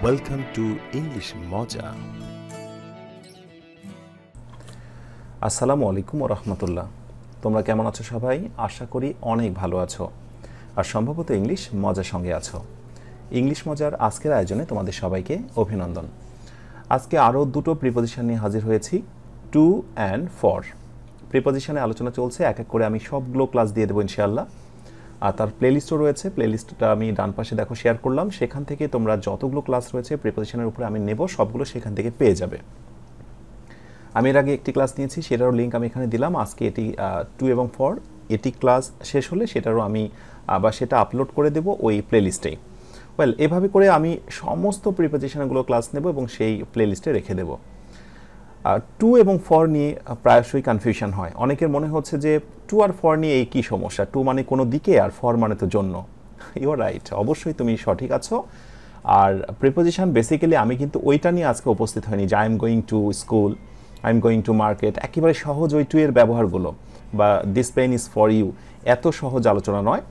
Welcome to English Moja. আসসালামু আলাইকুম ওয়া রাহমাতুল্লাহ। তোমরা কেমন আছো সবাই? আশা করি অনেক ভালো আছো আর সম্ভবত ইংলিশ মজার সঙ্গে আছো। ইংলিশ মজার আজকের আয়োজনে তোমাদের সবাইকে অভিনন্দন। আজকে আরও দুটো প্রিপোজিশন নিয়ে হাজির হয়েছি, টু অ্যান্ড ফর। প্রিপোজিশনে আলোচনা চলছে, এক এক করে আমি সবগুলো ক্লাস দিয়ে দেবো ইনশাআল্লাহ। আর তার প্লেলিস্টও রয়েছে, প্লেলিস্টটা আমি ডান পাশে দেখো শেয়ার করলাম, সেখান থেকে তোমরা যতগুলো ক্লাস রয়েছে প্রিপোজিশনের উপরে আমি নেব সবগুলো সেখান থেকে পেয়ে যাবে। আমি এর আগে একটি ক্লাস নিয়েছি, সেটারও লিঙ্ক আমি এখানে দিলাম। আজকে এটি টু এবং ফর, এটি ক্লাস শেষ হলে সেটারও আমি আবার সেটা আপলোড করে দেব ওই প্লেলিস্টেই। ওয়েল, এভাবে করে আমি সমস্ত প্রিপোজিশনগুলো ক্লাস নেব এবং সেই প্লেলিস্টে রেখে দেব। টু এবং ফর নিয়ে প্রায়শই কনফিউশন হয়, অনেকের মনে হচ্ছে যে টু আর ফর নিয়ে এই কী সমস্যা, টু মানে কোনো দিকে আর ফর মানে তো জন্য। ইউ আর রাইট, অবশ্যই তুমি সঠিক আছো। আর প্রিপোজিশন বেসিক্যালি আমি কিন্তু ওইটা নিয়ে আজকে উপস্থিত হয়নি যে I am going to school, I am going to market, একেবারে সহজ ওই টু এর ব্যবহারগুলো বা this pen is for you, এত সহজ আলোচনা নয়।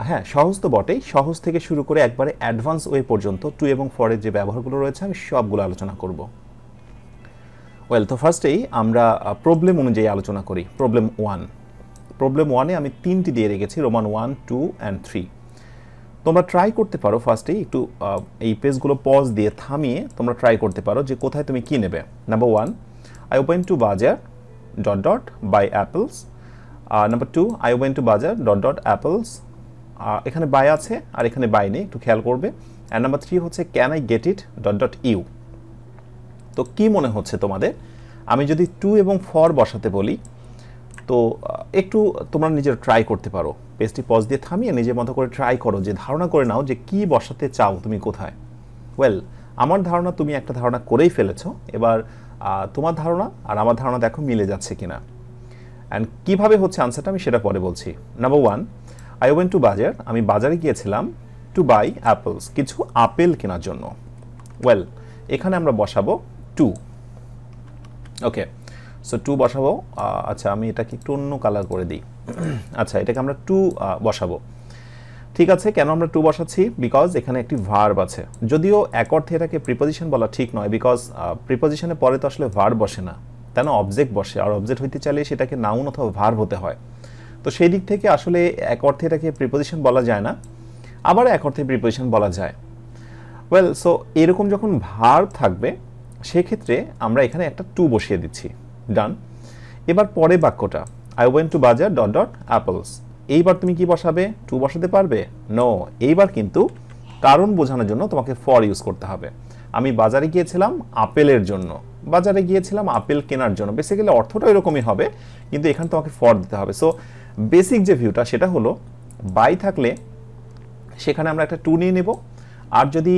হ্যাঁ, সহজ তো বটেই, সহজ থেকে শুরু করে একবারে অ্যাডভান্স ওয়ে পর্যন্ত টু এবং ফরের যে ব্যবহারগুলো রয়েছে আমি সবগুলো আলোচনা করব। ওয়েল, তো ফার্স্টেই আমরা প্রবলেম অনুযায়ী আলোচনা করি। প্রবলেম ওয়ান, প্রবলেম ওয়ানে আমি তিনটি দিয়ে রেখেছি, রোমান 1, 2 অ্যান্ড 3। তোমরা ট্রাই করতে পারো ফার্স্টেই একটু এই পেজগুলো পজ দিয়ে থামিয়ে তোমরা ট্রাই করতে পারো যে কোথায় তুমি কী নেবে। Number 1, I went to Bazaar ... buy apples. Number 2, I went to Bazaar ... apples. এখানে বাই আছে আর এখানে বাই নেই, একটু খেয়াল করবে। অ্যান্ড নাম্বার 3 হচ্ছে can I get it ... you. তো কি মনে হচ্ছে তোমাদের, আমি যদি টু এবং ফর বসাতে বলি তো একটু তোমরা নিজের ট্রাই করতে পারো, পেজটি পজ দিয়ে থামিয়ে নিজের মতো করে ট্রাই করো, যে ধারণা করে নাও যে কি বসাতে চাও তুমি কোথায়। ওয়েল, আমার ধারণা তুমি একটা ধারণা করেই ফেলেছো। এবার তোমার ধারণা আর আমার ধারণা দেখো মিলে যাচ্ছে কিনা। অ্যান্ড কীভাবে হচ্ছে আনসারটা আমি সেটা পরে বলছি। নাম্বার 1, আই ওয়েন্ট টু বাজার, আমি বাজারে গিয়েছিলাম টু বাই অ্যাপলস, কিছু আপেল কেনার জন্য। ওয়েল, এখানে আমরা বসাবো টু। ওকে, সো টু বসাবো। আচ্ছা, আমি এটাকে একটু অন্য কালার করে দিই। আচ্ছা, এটাকে আমরা টু বসাবো। ঠিক আছে, কেন আমরা টু বসাচ্ছি? বিকজ এখানে একটি ভার্ব আছে, যদিও এক অর্থে এটাকে প্রিপোজিশন বলা ঠিক নয়, বিকজ প্রিপোজিশনের পরে তো আসলে ভার্ব বসে না, তাই না, অবজেক্ট বসে। আর অবজেক্ট হইতে চাইলে সেটাকে নাউন অথবা ভার্ব হতে হয়। তো সেই দিক থেকে আসলে এক অর্থে এটাকে প্রিপোজিশন বলা যায় না, আবার এক অর্থে প্রিপোজিশন বলা যায়। ওয়েল, সো এরকম যখন ভার্ব থাকবে সেক্ষেত্রে আমরা এখানে একটা টু বসিয়ে দিচ্ছি। ডান। এবার পরে বাক্যটা, আই ওয়েন্ট টু বাজার ... অ্যাপলস, এইবার তুমি কি বসাবে? টু বসাতে পারবে? নো, এইবার কিন্তু কারণ বোঝানোর জন্য তোমাকে ফর ইউজ করতে হবে। আমি বাজারে গিয়েছিলাম আপেলের জন্য, বাজারে গিয়েছিলাম আপেল কেনার জন্য, বেসিক্যালি অর্থটা এরকমই হবে, কিন্তু এখানে তোমাকে ফর দিতে হবে। সো বেসিক যে ভিউটা সেটা হলো, বাই থাকলে সেখানে আমরা একটা টু নিয়ে নেব, আর যদি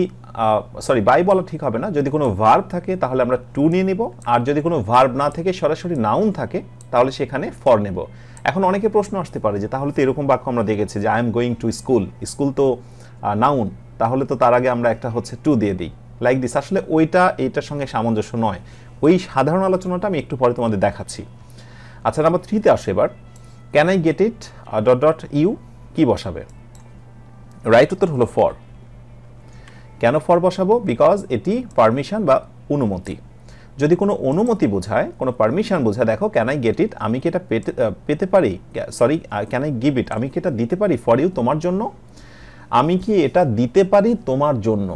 সরি বাই বলা ঠিক হবে না, যদি কোনো ভার্ব থাকে তাহলে আমরা টু নিয়ে নেব, আর যদি কোনো ভার্ব না থেকে সরাসরি নাউন থাকে তাহলে সেখানে ফর নেব। এখন অনেকে প্রশ্ন আসতে পারে যে তাহলে তো এরকম বাক্য আমরা দেখেছি যে I am going to school, school তো নাউন, তাহলে তো তার আগে আমরা একটা হচ্ছে টু দিয়ে দিই, লাইক দিস। আসলে ওইটা এইটার সঙ্গে সামঞ্জস্য নয়, ওই সাধারণ আলোচনাটা আমি একটু পরে তোমাদের দেখাচ্ছি। আচ্ছা, নাম্বার 3তে আসো এবার, can I get it ... you, কি বসাবে? রাইট উত্তর হলো ফর। কেন ফর বসাবো? বিকজ এটি পারমিশন বা অনুমতি। যদি কোনো অনুমতি বোঝায়, কোনো পারমিশন বোঝায়, দেখো ক্যান আই গেট ইট, আমি কি এটা পেতে পারি, সরি ক্যান আই গিভ ইট, আমি কি এটা দিতে পারি ফর ইউ, তোমার জন্য, আমি কি এটা দিতে পারি তোমার জন্য।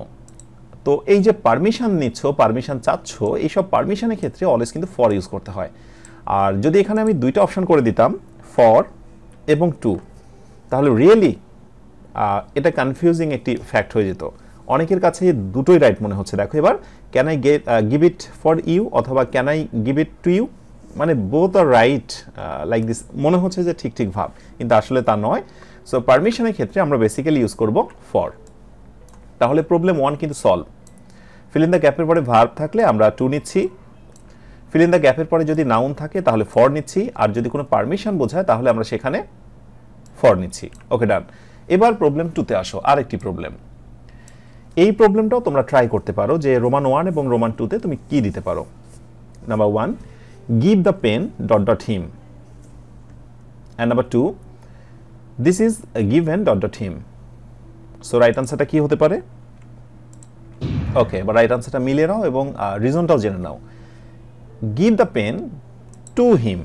তো এই যে পারমিশন নিচ্ছ, পারমিশন চাচ্ছ, এইসব পারমিশনের ক্ষেত্রে অলওয়েজ কিন্তু ফর ইউজ করতে হয়। আর যদি এখানে আমি দুইটা অপশন করে দিতাম, ফর এবং টু, তাহলে রিয়েলি এটা কনফিউজিং একটি ফ্যাক্ট হয়ে যেত। অনেকের কাছে দুটোই রাইট মনে হচ্ছে। দেখো এবার, can I give it for you অথবা can I give it to you, মানে both are right, like this মনে হচ্ছে যে ঠিক ঠিক ভাব, কিন্তু আসলে তা নয়। সো পারমিশনের ক্ষেত্রে আমরা বেসিক্যালি ইউজ করব ফর। তাহলে প্রবলেম 1 কিন্তু সলভ। ফিল ইন দ্য গ্যাপের পরে ভার্ব থাকলে আমরা টু নিচ্ছি, ফিল ইন দ্য গ্যাপের পরে যদি নাউন থাকে তাহলে ফর নিচ্ছি, আর যদি কোনো পারমিশন বোঝায় তাহলে আমরা সেখানে ফর নিচ্ছি। ওকে, ডান। এবার প্রবলেম 2তে আসো, আরেকটি প্রবলেম। এই প্রবলেমটাও তোমরা ট্রাই করতে পারো যে রোমান 1 এবং রোমান 2তে তুমি কি দিতে পারো। Number 1, give the pen ... him, and number 2, this is given ... him. So right আনসারটা কি হতে পারে? ওকে, এবার রাইট আনসারটা মিলিয়ে নাও এবং রিজনটাও জেনে নাও। Give the pen to him,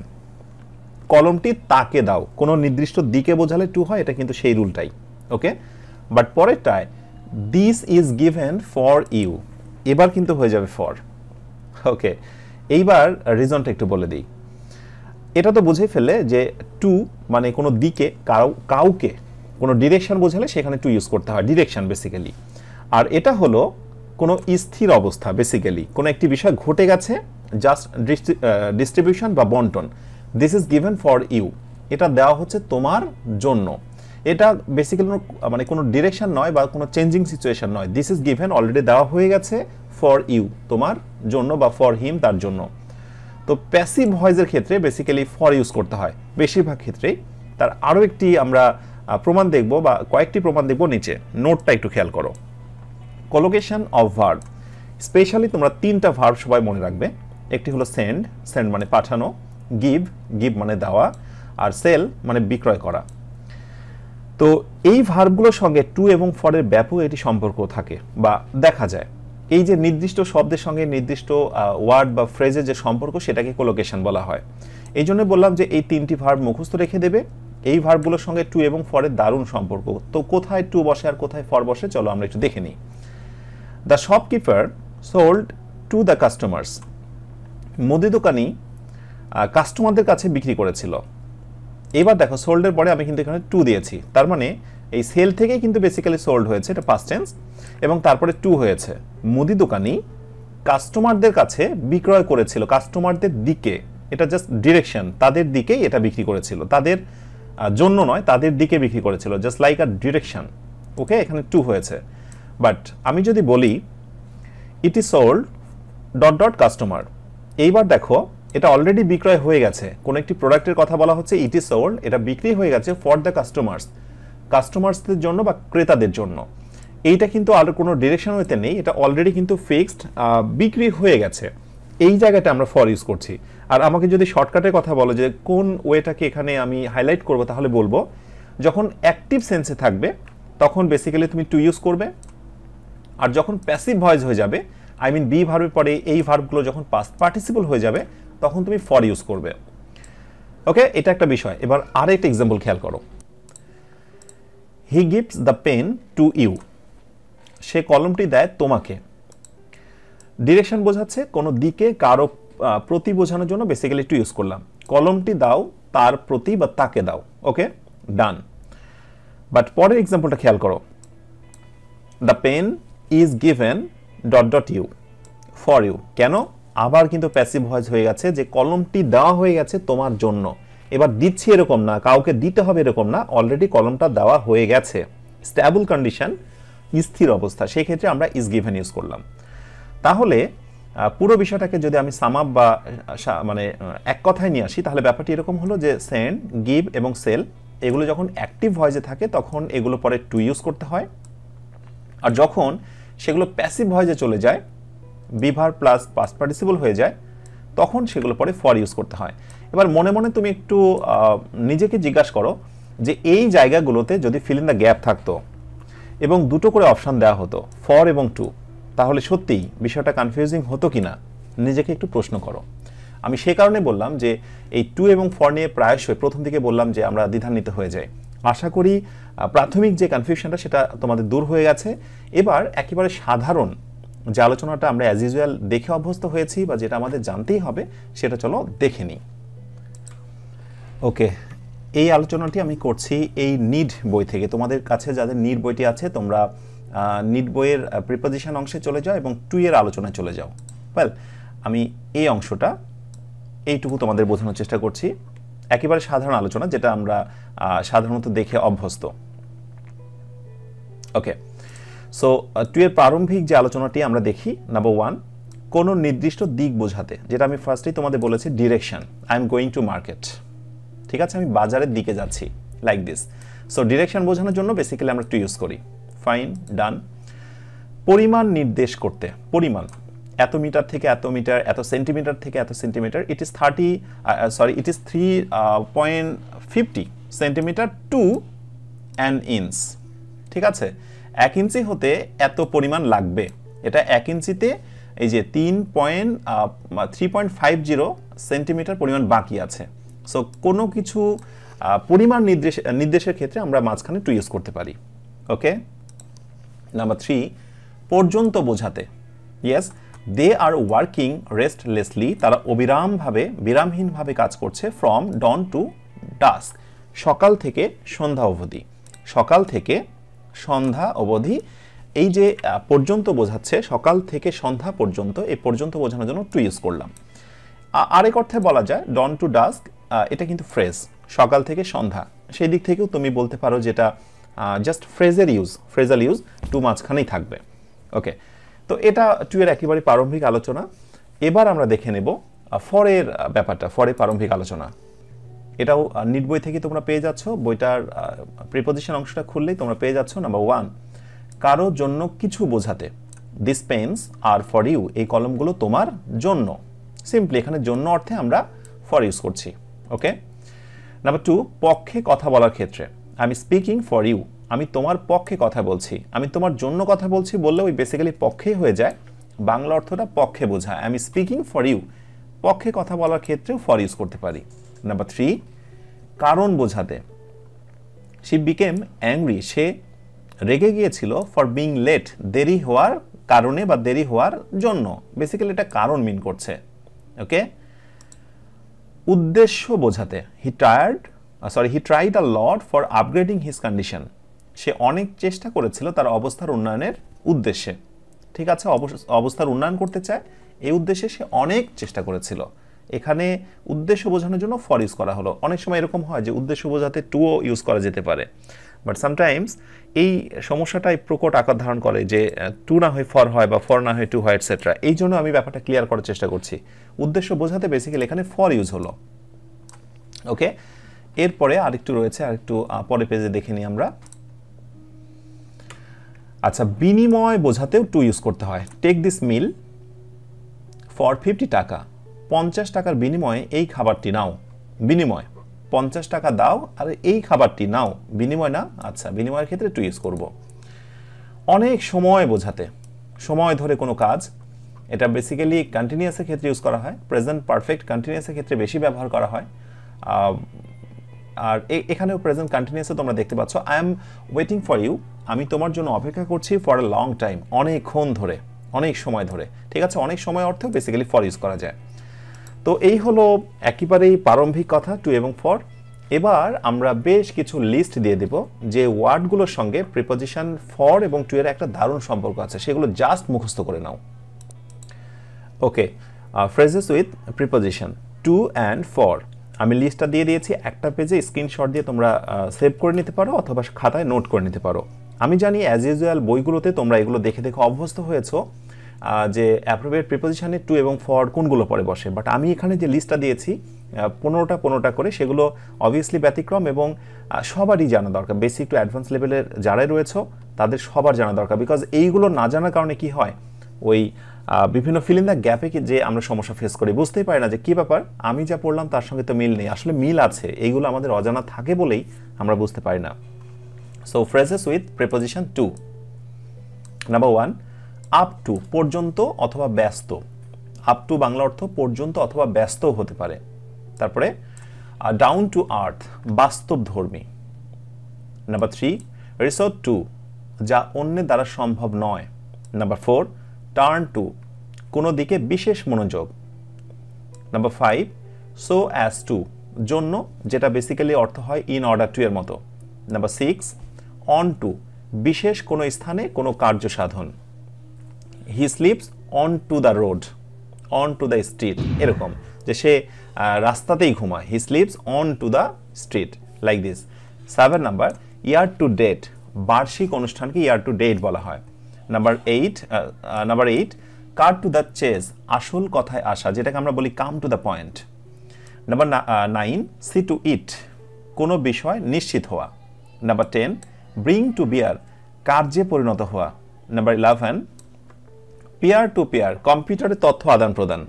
কলমটি তাকে দাও, কোনো নির্দিষ্ট দিকে বোঝালে টু হয়, এটা কিন্তু সেই রুলটাই। ওকে, বাট পরেরটায় this is given for you, এবার কিন্তু হয়ে যাবে ফর। ওকে, এইবার রিজনটা একটু বলে দিই। এটা তো বুঝে ফেললে যে টু মানে কোনো দিকে কাউকে কোনো ডিরেকশন বোঝালে সেখানে টু ইউজ করতে হয়, ডিরেকশন বেসিক্যালি। আর এটা হলো কোনো স্থির অবস্থা, বেসিক্যালি কোনো একটি বিষয় ঘটে গেছে, জাস্ট ডিস্ট্রিবিউশন বা বন্টন। This is given for you, এটা দেওয়া হচ্ছে তোমার জন্য। এটা বেসিক্যালি মানে কোনো ডিরেকশন নয় বা কোনো চেঞ্জিং সিচুয়েশন নয়। দিস ইজ গিভেন অলরেডি দেওয়া হয়ে গেছে ফর ইউ, তোমার জন্য, বা ফর হিম, তার জন্য। তো প্যাসিভ ভয়েসের ক্ষেত্রে বেসিক্যালি ফর ইউজ করতে হয় বেশিরভাগ ক্ষেত্রেই। তার আরও একটি আমরা প্রমাণ দেখব বা কয়েকটি প্রমাণ দেখব নিচে, নোটটা একটু খেয়াল করো। কলোকেশন অফ ভার্ব, স্পেশালি তোমরা তিনটা ভার্ব সবাই মনে রাখবে। একটি হলো সেন্ড, সেন্ড মানে পাঠানো, গিভ, গিভ মানে দেওয়া, আর সেল মানে বিক্রয় করা। তো এই ভার্বগুলোর সঙ্গে টু এবং ফরের ব্যাপক এটি সম্পর্ক থাকে বা দেখা যায়। এই যে নির্দিষ্ট শব্দের সঙ্গে নির্দিষ্ট ওয়ার্ড বা ফ্রেজের যে সম্পর্ক, সেটাকে কোলোকেশন বলা হয়। এই জন্য বললাম যে এই তিনটি ভার্ব মুখস্থ রেখে দেবে। এই ভার্বগুলোর সঙ্গে টু এবং ফরের দারুণ সম্পর্ক। তো কোথায় টু বসে আর কোথায় ফর বসে, চলো আমরা একটু দেখে নিই। The shopkeeper sold to the customers, মুদি দোকানি কাস্টমারদের কাছে বিক্রি করেছিল। এবার দেখো সোল্ডের পরে আমি কিন্তু এখানে টু দিয়েছি, তার মানে এই সেল থেকেই কিন্তু বেসিক্যালি সোল্ড হয়েছে, এটা পাস্ট টেন্স, এবং তারপরে টু হয়েছে। মুদি দোকানি কাস্টমারদের কাছে বিক্রয় করেছিল, কাস্টমারদের দিকে, এটা জাস্ট ডিরেকশন, তাদের দিকেই এটা বিক্রি করেছিল, তাদের জন্য নয়, তাদের দিকে বিক্রি করেছিল, জাস্ট লাইক আ ডিরেকশন। ওকে, এখানে টু হয়েছে। বাট আমি যদি বলি it is sold dot dot customer, এইবার দেখো এটা অলরেডি বিক্রয় হয়ে গেছে, কোনো একটি প্রোডাক্টের কথা বলা হচ্ছে, ইট ইজ সোল্ড, এটা বিক্রি হয়ে গেছে ফর দ্য কাস্টমার্স, কাস্টমার্সদের জন্য বা ক্রেতাদের জন্য। এইটা কিন্তু আর কোনো ডিরেকশন হইতে নেই, এটা অলরেডি কিন্তু ফিক্সড, বিক্রি হয়ে গেছে। এই জায়গাটা আমরা ফর ইউজ করছি। আর আমাকে যদি শর্টকাটের কথা বলো যে কোন ওয়েটাকে এখানে আমি হাইলাইট করব, তাহলে বলবো যখন অ্যাক্টিভ সেন্সে থাকবে তখন বেসিক্যালি তুমি টু ইউজ করবে, আর যখন প্যাসিভ ভয়েস হয়ে যাবে, আই মিন বি ভার্বের পরে এই ভার্বগুলো যখন পাস্ট পার্টিসিপল হয়ে যাবে, তখন তুমি ফর ইউজ করবে। ওকে, এটা একটা বিষয়। এবার আরেকটা এক্সাম্পল খেয়াল করো। He gives the pen to you, সে কলমটি দেয় তোমাকে। ডিরেকশন বোঝাচ্ছে কোনো দিকে কারো প্রতি বোঝানোর জন্য বেসিক্যালি টু ইউজ করলাম। কলমটি দাও তার প্রতি বা তাকে দাও। ওকে, ডান। বাট পরের এক্সাম্পলটা খেয়াল করো। The pen is given dot dot you for you, কেন? আবার কিন্তু প্যাসিভ ভয়েস হয়ে গেছে যে কলমটি দেওয়া হয়ে গেছে তোমার জন্য। এবার দিচ্ছি এরকম না, কাউকে দিতে হবে এরকম না, অলরেডি কলমটা দেওয়া হয়ে গেছে। স্ট্যাবল কন্ডিশন, স্থির অবস্থা, সেই ক্ষেত্রে আমরা ইজ গিভেন ইউজ করলাম। তাহলে পুরো বিষয়টাকে যদি আমি সাম আপ বা মানে এক কথায় নিয়ে আসি, তাহলে ব্যাপারটি এরকম হলো যে সেন্ড, গিভ এবং সেল এগুলো যখন অ্যাক্টিভ ভয়েসে থাকে তখন এগুলো পরে টু ইউজ করতে হয়, আর যখন সেগুলো প্যাসিভ ভয়েসে চলে যায়, be verb plus past participle হয়ে যায়, তখন সেগুলো পরে ফর ইউজ করতে হয়। এবার মনে মনে তুমি একটু নিজেকে জিজ্ঞাসা করো যে এই জায়গাগুলোতে যদি ফিল ইন দ্য গ্যাপ থাকতো এবং দুটো করে অপশান দেওয়া হতো, ফর এবং টু, তাহলে সত্যিই বিষয়টা কনফিউজিং হতো কিনা, নিজেকে একটু প্রশ্ন করো। আমি সে কারণে বললাম যে এই টু এবং ফর নিয়ে প্রায়শই প্রথম দিকে বললাম যে আমরা দ্বিধান্বিত হয়ে যাই। আশা করি প্রাথমিক যে কনফিউশনটা সেটা তোমাদের দূর হয়ে গেছে। এবার একেবারে সাধারণ যে আলোচনাটা আমরা অ্যাজ ইউজুয়াল দেখে অভ্যস্ত হয়েছি বা যেটা আমাদের জানতেই হবে, সেটা চলো দেখে নিই। ওকে, এই আলোচনাটি আমি করছি এই নিড বই থেকে। তোমাদের কাছে যাদের নিড বইটি আছে, তোমরা নিড বইয়ের প্রিপোজিশন অংশে চলে যাও এবং টু এর আলোচনায় চলে যাও। ওয়েল, আমি এই অংশটা এইটুকু তোমাদের বোঝানোর চেষ্টা করছি, একেবারে সাধারণ আলোচনা যেটা আমরা সাধারণত দেখে অভ্যস্ত। ওকে, সো টু এর প্রারম্ভিক যে আলোচনাটি আমরা দেখি, নাম্বার 1, কোনো নির্দিষ্ট দিক বোঝাতে, যেটা আমি ফার্স্টেই তোমাদের বলেছি, direction, I am going to market. ঠিক আছে, আমি বাজারের দিকে যাচ্ছি, লাইক দিস। সো ডিরেকশন বোঝানোর জন্য বেসিক্যালি আমরা টু ইউজ করি। ফাইন, ডান। পরিমাণ নির্দেশ করতে, পরিমাণ, এত মিটার থেকে এত মিটার, এত সেন্টিমিটার থেকে এত centimetre, it is 3.50 centimetre to an inch. ঠিক আছে, 1 ইঞ্চি হতে এত পরিমাণ লাগবে, এটা 1 ইঞ্চিতে এই যে 3.50 সেন্টিমিটার পরিমাণ বাকি আছে। সো কোনো কিছু পরিমাণ নির্দেশের ক্ষেত্রে আমরা মাঝখানে টু ইউজ করতে পারি। ওকে, নাম্বার 3, পর্যন্ত বোঝাতে। ইয়েস, দে আর ওয়ার্কিং রেস্টলেসলি, তারা বিরামহীনভাবে কাজ করছে ফ্রম ডন টু ডাস্ক, সকাল থেকে সন্ধ্যা অবধি। সকাল থেকে সন্ধ্যা অবধি, এই যে পর্যন্ত বোঝাচ্ছে সকাল থেকে সন্ধ্যা পর্যন্ত, এই পর্যন্ত বোঝানোর জন্য টু ইউজ করলাম। আরেক অর্থে বলা যায় ডন টু ডাস্ক, এটা কিন্তু ফ্রেজ, সকাল থেকে সন্ধ্যা, সেই দিক থেকেও তুমি বলতে পারো যেটা জাস্ট ফ্রেজাল ইউজ, টু মাঝখানেই থাকবে। ওকে, তো এটা টু এর একেবারে প্রারম্ভিক আলোচনা। এবার আমরা দেখে নেব ফরের ব্যাপারটা, ফরে প্রারম্ভিক আলোচনা। এটাও নিট বই থেকে তোমরা পেয়ে যাচ্ছ, বইটার প্রিপোজিশন অংশটা খুললেই তোমরা পেয়ে যাচ্ছ। নাম্বার 1, কারোর জন্য কিছু বোঝাতে। This pens are for you, এই কলমগুলো তোমার জন্য। সিম্পলি এখানে জন্য অর্থে আমরা ফর ইউজ করছি। ওকে, নাম্বার 2, পক্ষে কথা বলার ক্ষেত্রে। I am speaking for you, আমি তোমার পক্ষে কথা বলছি। আমি তোমার জন্য কথা বলছি বললে ওই বেসিক্যালি পক্ষেই হয়ে যায়, বাংলা অর্থটা পক্ষে বোঝায়। I am speaking for you, পক্ষে কথা বলার ক্ষেত্রেও ফর ইউজ করতে পারি। নাম্বার 3, কারণ বোঝাতে। শি বিকেম অ্যাংরি, সে রেগে গিয়েছিল ফর বিং লেট, দেরি হওয়ার কারণে বা দেরি হওয়ার জন্য। বেসিক্যালি এটা কারণ মিন করছে। ওকে, উদ্দেশ্য বোঝাতে। He tried a lot for upgrading his condition, সে অনেক চেষ্টা করেছিল তার অবস্থার উন্নয়নের উদ্দেশ্যে। ঠিক আছে, অবস্থার উন্নয়ন করতে চায়, এই উদ্দেশ্যে সে অনেক চেষ্টা করেছিল। এখানে উদ্দেশ্য বোঝানোর জন্য ফর ইউজ করা হলো। অনেক সময় এরকম হয় যে উদ্দেশ্য বোঝাতে টুও ইউজ করা যেতে পারে, বাট সামটাইমস এই সমস্যাটাই প্রকট আকার ধারণ করে যে টু না হয় ফর হয় বা ফর না হয় টু হয় এটসেট্রা। এই জন্য আমি ব্যাপারটা ক্লিয়ার করার চেষ্টা করছি। উদ্দেশ্য বোঝাতে বেসিক্যালি এখানে ফর ইউজ হলো। ওকে, এরপরে আরেকটু রয়েছে, আরেকটু পরে পেজে দেখে নিই আমরা। আচ্ছা, বিনিময় বোঝাতেও টু ইউজ করতে হয়। টেক দিস মিল ফর 50 টাকা, 50 টাকার বিনিময়ে এই খাবারটি নাও। বিনিময় 50 টাকা দাও আর এই খাবারটি নাও, বিনিময় না। আচ্ছা, বিনিময়ের ক্ষেত্রে টু ইউজ করব। অনেক সময় বোঝাতে, সময় ধরে কোনো কাজ, এটা বেসিক্যালি কন্টিনিউয়াসের ক্ষেত্রে ইউজ করা হয়। প্রেজেন্ট পারফেক্ট কন্টিনিউয়াসের ক্ষেত্রে বেশি ব্যবহার করা হয়। আর এখানেও প্রেজেন্ট কন্টিনিউয়াসে তোমরা দেখতে পাচ্ছ, I am waiting for you, আমি তোমার জন্য অপেক্ষা করছি ফর এ লং টাইম, অনেকক্ষণ ধরে, অনেক সময় ধরে। ঠিক আছে, অনেক সময় অর্থেও বেসিক্যালি ফর ইউজ করা যায়। তো এই হলো একেবারেই প্রারম্ভিক কথা টু এবং ফর। এবার আমরা বেশ কিছু লিস্ট দিয়ে দেব যে ওয়ার্ডগুলোর সঙ্গে প্রিপোজিশন ফর এবং টু এর একটা দারুণ সম্পর্ক আছে, সেগুলো জাস্ট মুখস্থ করে নাও। Okay, phrases with preposition to and for, আমি লিস্টটা দিয়ে দিয়েছি। একটা পেজে স্ক্রিনশট দিয়ে তোমরা সেভ করে নিতে পারো অথবা খাতায় নোট করে নিতে পারো। আমি জানি অ্যাজ ইউজুয়াল বইগুলোতে তোমরা এগুলো দেখে দেখে অভ্যস্ত হয়েছো যে অ্যাপ্রোপ্রিয়েট প্রিপোজিশনে টু এবং ফর কোনগুলো পরে বসে, বাট আমি এখানে যে লিস্টটা দিয়েছি 15টা করে, সেগুলো অবভিয়াসলি ব্যতিক্রম এবং সবারই জানা দরকার। বেসিক টু অ্যাডভান্স লেভেলের যারাই রয়েছে তাদের সবার জানা দরকার, বিকজ এইগুলো না জানার কারণে কি হয়, ওই বিভিন্ন ফিল ইন দ্য গ্যাপে যে আমরা সমস্যা ফেস করি, বুঝতেই পারি না যে কী ব্যাপার, আমি যা পড়লাম তার সঙ্গে তো মিল নেই। আসলে মিল আছে, এইগুলো আমাদের অজানা থাকে বলেই আমরা বুঝতে পারি না। So phrases with preposition two. Number 1, up to, পর্যন্ত অথবা ব্যস্ত। আপ টু বাংলা অর্থ পর্যন্ত অথবা ব্যস্তও হতে পারে। তারপরে ডাউন টু আর্থ, বাস্তবধর্মী। নাম্বার 3, রিসোর্ট টু, যা অন্যের দ্বারা সম্ভব নয়। নাম্বার 4, টার্ন টু, কোনো দিকে বিশেষ মনোযোগ। নাম্বার 5, সো অ্যাজ টু, জন্য, যেটা বেসিক্যালি অর্থ হয় ইন অর্ডার টু এর মতো। নাম্বার 6, অন টু, বিশেষ কোনো স্থানে কোনো কার্য সাধন। He sleeps on to the road, on to the street, এরকম যে সে রাস্তাতেই ঘুমায়। He sleeps on to the street, like this. 7 number, year to date, বার্ষিক অনুষ্ঠানকে ইয়ার টু ডেট বলা হয়। Number 8, cut to the chase, আসল কথায় আসা, যেটাকে আমরা বলি come to the point. Number 9, see to it, কোনো বিষয় নিশ্চিত হওয়া। নাম্বার 10, ব্রিং টু বিয়ার, কার্যে পরিণত হওয়া। নাম্বার 11, পিয়ার টু পিয়ার, কম্পিউটারে তথ্য আদান প্রদান।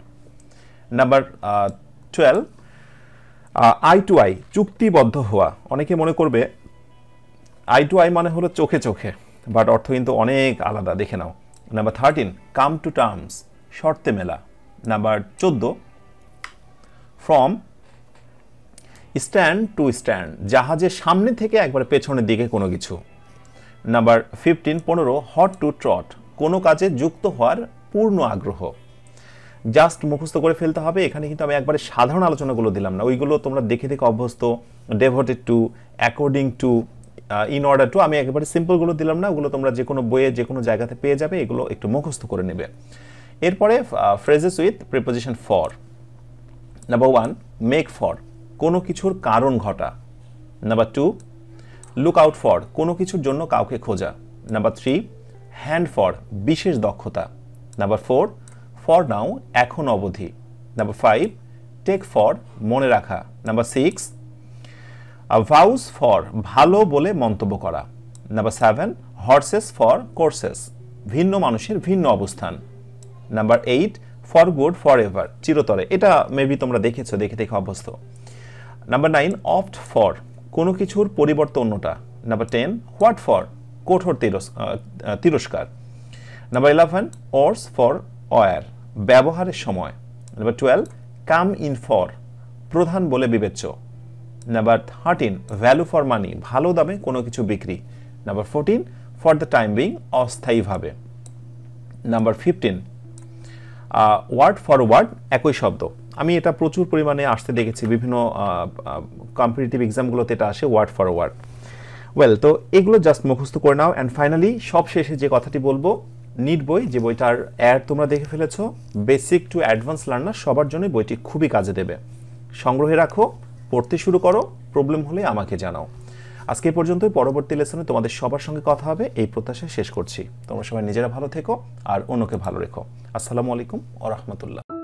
নাম্বার 12, আই টু আই, চুক্তিবদ্ধ হওয়া। অনেকে মনে করবে আই টু আই মানে হলো চোখে চোখে, বাট অর্থ কিন্তু অনেক আলাদা, দেখে নাও। নাম্বার 13 কাম টু টার্মস, শর্তে মেলা। Number 14 from stand to stand, জাহাজের সামনে থেকে একবারে পেছনের দিকে কোনো কিছু। নাম্বার 15 হট টু ট্রট, কোনো কাজে যুক্ত হওয়ার পূর্ণ আগ্রহ। জাস্ট মুখস্থ করে ফেলতে হবে, এখানে কিন্তু আমি একবারে সাধারণ আলোচনাগুলো দিলাম না, ওইগুলো তোমরা দেখে দেখে অভ্যস্ত। Devoted to, according to, in order to, আমি একেবারে সিম্পলগুলো দিলাম না, ওগুলো তোমরা যে কোনো বইয়ে যে কোনো জায়গাতে পেয়ে যাবে, এগুলো একটু মুখস্থ করে নেবে। এরপরে phrases with preposition for. Number 1 make for, কোনো কিছুর কারণ ঘটা। নাম্বার 2 লুক আউট ফর, কোনো কিছুর জন্য কাউকে খোঁজা। নাম্বার 3 হ্যান্ড ফর, বিশেষ দক্ষতা। নাম্বার 4 ফর নাও, এখন অবধি। নাম্বার 5 টেক ফর, মনে রাখা। নাম্বার 6 ভাউস ফর, ভালো বলে মন্তব্য করা। নাম্বার 7 হর্সেস ফর কোর্সেস, ভিন্ন মানুষের ভিন্ন অবস্থান। Number 8 for good for ever, চিরতরে, এটা মেবি তোমরা দেখেছো, দেখে দেখে অভ্যস্ত। নাম্বার 9 অপ্ট ফর, কোনো কিছুর পরিবর্তে অন্যটা। নাম্বার 10 হোয়াট ফর, কঠোর তিরস্কার। নাম্বার 11 ওর্স ফর ওয়ার, ব্যবহারের সময়। নাম্বার 12 কাম ইন ফর, প্রধান বলে বিবেচ্য। নাম্বার 13 ভ্যালু ফর মানি, ভালো দামে কোনো কিছু বিক্রি। Number 14 for the time being, অস্থায়ীভাবে। নাম্বার 15 ওয়ার্ড ফর ওয়ার্ড, একই শব্দ। আমি এটা প্রচুর পরিমাণে আসতে দেখেছি, বিভিন্ন কম্পিটিটিভ এক্সামগুলোতে এটা আসে, ওয়ার্ড ফর ওয়ার্ড। ওয়েল, তো এগুলো জাস্ট মুখস্থ করে নাও। অ্যান্ড ফাইনালি সব শেষে যে কথাটি বলবো, নিট বই, যে বইটার অ্যাড তোমরা দেখে ফেলেছো, বেসিক টু অ্যাডভান্স লার্নার সবার জন্য বইটি খুবই কাজে দেবে। সংগ্রহে রাখো, পড়তে শুরু করো, প্রবলেম হলে আমাকে জানাও। আজকে এই পর্যন্তই, পরবর্তী লেসনে তোমাদের সবার সঙ্গে কথা হবে এই প্রত্যাশা শেষ করছি। তোমরা সবাই নিজেরা ভালো থেকো আর অন্যকে ভালো রেখো। আসসালামু আলাইকুম ওয়া রাহমাতুল্লাহ।